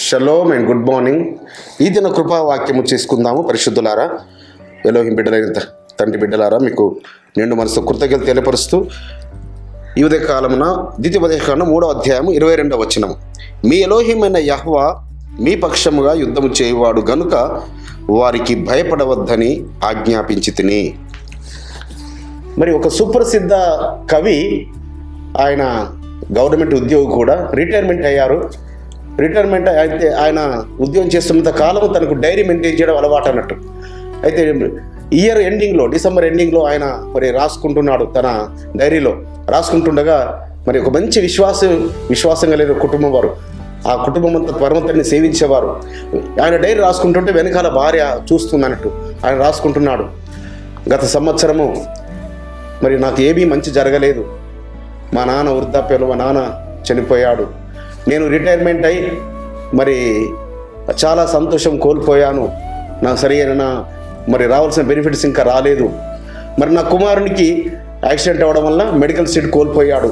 Shalom and good morning. ఈ దిన కృపావాక్యము చేసుకుందాము. పరిశుద్ధులారా, ఎలోహిం బిడ్డలైన తండ్రి బిడ్డలారా, మీకు నిండు మనసు కృతజ్ఞతలు తెలియపరుస్తూ ఈ ఉదయ కాలమున ద్వితీయోపదేశకాండం 3వ అధ్యాయము 22వ వచనం, మీ ఎలోహిమైన యెహోవా మీ పక్షముగా యుద్ధము చేయువాడు గనుక వారికి భయపడవద్దని ఆజ్ఞాపించితిని. మరి ఒక సుప్రసిద్ధ కవి, ఆయన గవర్నమెంట్ ఉద్యోగి కూడా, రిటైర్మెంట్ అయ్యారు. రిటైర్మెంట్ అయితే ఆయన ఉద్యోగం చేస్తున్నంత కాలం తనకు డైరీ మెయింటైన్ చేయడం అలవాటు అన్నట్టు. అయితే ఇయర్ ఎండింగ్లో, డిసెంబర్ ఎండింగ్లో ఆయన మరి రాసుకుంటున్నాడు, తన డైరీలో రాసుకుంటుండగా మరి ఒక మంచి విశ్వాసంగా లేని కుటుంబం వారు, ఆ కుటుంబం అంతా పరమతండ్రిని సేవించేవారు. ఆయన డైరీ రాసుకుంటుంటే వెనకాల భార్య చూస్తున్నట్టు ఆయన రాసుకుంటున్నాడు, గత సంవత్సరము మరి నాకు ఏమీ మంచి జరగలేదు, మా నాన్న వృద్ధాప్యంలో మా నాన్న చనిపోయాడు, నేను రిటైర్మెంట్ అయి మరి చాలా సంతోషం కోల్పోయాను, నాకు సరైన మరి రావాల్సిన బెనిఫిట్స్ ఇంకా రాలేదు, మరి నా కుమారునికి యాక్సిడెంట్ అవ్వడం వల్ల మెడికల్ సీట్ కోల్పోయాడు,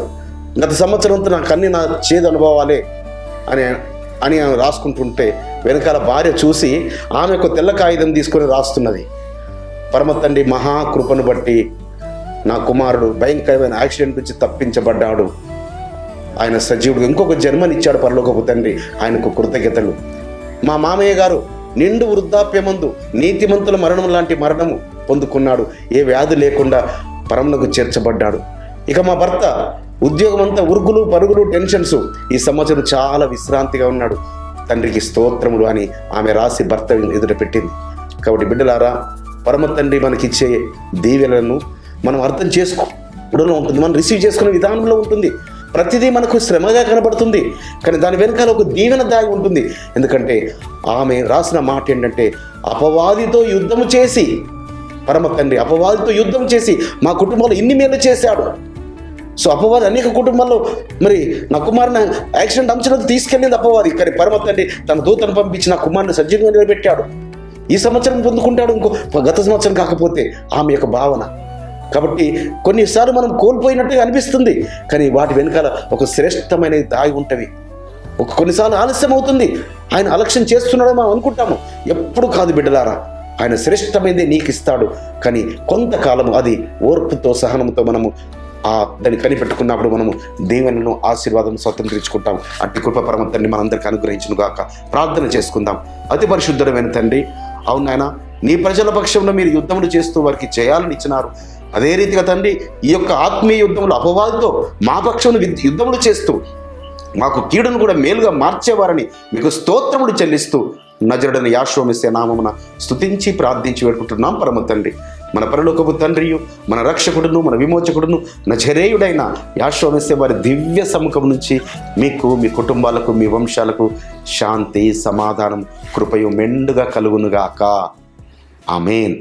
గత సంవత్సరంతో నాకు అన్ని నా చేదు అనుభవాలే అని ఆయన రాసుకుంటుంటే వెనకాల భార్య చూసి ఆమె ఒక తెల్ల కాగితం తీసుకొని రాస్తున్నది, పరమతండ్రి మహాకృపను బట్టి నా కుమారుడు భయంకరమైన యాక్సిడెంట్ నుంచి తప్పించబడ్డాడు, ఆయన సజీవుడు, ఇంకొక జన్మనిచ్చాడు పరలోకపు తండ్రి, ఆయనకు కృతజ్ఞతలు. మా మామయ్య గారు నిండు వృద్ధాప్యమందు నీతిమంతుల మరణం లాంటి మరణము పొందుకున్నాడు, ఏ వ్యాధి లేకుండా పరమునకు చేర్చబడ్డాడు. ఇక మా భర్త ఉద్యోగం అంతా ఉరుగులు పరుగులు టెన్షన్స్, ఈ సంవత్సరం చాలా విశ్రాంతిగా ఉన్నాడు, తండ్రికి స్తోత్రములు అని ఆమె రాసి భర్త ఎదుట పెట్టింది. కాబట్టి బిడ్డలారా, పరమ తండ్రి మనకిచ్చే దీవెనలను మనం అర్థం చేసుకోవడంలో ఉంటుంది, మనం రిసీవ్ చేసుకునే విధానంలో ఉంటుంది. ప్రతిదీ మనకు శ్రమగా కనబడుతుంది, కానీ దాని వెనకాల ఒక దీవెన దాగి ఉంటుంది. ఎందుకంటే ఆమె రాసిన మాట ఏంటంటే, అపవాదితో యుద్ధము చేసి, పరమ తండ్రి అపవాదితో యుద్ధం చేసి మా కుటుంబంలో ఇన్ని మేలు చేశాడు. సో అపవాది అనేక కుటుంబాల్లో మరి నా కుమారుని యాక్సిడెంట్ అంచనాకు తీసుకెళ్ళింది అపవాది, కానీ పరమ తండ్రి తన దూతను పంపించి నా కుమారుని సజీవంగా నిలబెట్టాడు. ఈ సంవత్సరం పొందుకుంటాడు, ఇంకో గత సంవత్సరం కాకపోతే, ఆమె యొక్క భావన. కాబట్టి కొన్నిసార్లు మనం కోల్పోయినట్టుగా అనిపిస్తుంది, కానీ వాటి వెనకాల ఒక శ్రేష్టమైన దాగి ఉంటవి. కొన్నిసార్లు ఆలస్యం అవుతుంది, ఆయన అలక్ష్యం చేస్తున్నాడో మనం అనుకుంటాము. ఎప్పుడు కాదు బిడ్డలారా, ఆయన శ్రేష్టమైనది నీకు ఇస్తాడు, కానీ కొంతకాలము అది ఓర్పుతో సహనంతో మనము దాన్ని కనిపెట్టుకున్నప్పుడు మనము దేవుని ఆశీర్వాదం స్వతంత్రించుకుంటాం. అట్టి కృప పరమ తండ్రి మనందరికీ అనుగ్రహించును గాక. ప్రార్థన చేసుకుందాం. అతి పరిశుద్ధమైన తండ్రి, అవును నాయన, నీ ప్రజల పక్షంలో మీరు యుద్ధములు చేస్తూ వారికి చేయాలని ఇచ్చినారు. అదే రీతిగా తండ్రి, ఈ యొక్క ఆత్మీయ యుద్ధములు అపవాదితో మా పక్షంలో యుద్ధములు చేస్తూ మాకు కీడును కూడా మేలుగా మార్చేవారని మీకు స్తోత్రములు చెల్లిస్తూ నజరుడైన యేషూవ మెస్సీయ నామమున స్తుతించి ప్రార్థించి వేడుకుంటున్నాం పరమ తండ్రి. మన పరలోకపు తండ్రియు, మన రక్షకుడును, మన విమోచకుడును, నజరేయుడైన యేషూవ మెస్సీయ వారి దివ్య సముఖం నుంచి మీకు, మీ కుటుంబాలకు, మీ వంశాలకు శాంతి, సమాధానం, కృపయు మెండుగా కలుగునుగాక. ఆమేన్.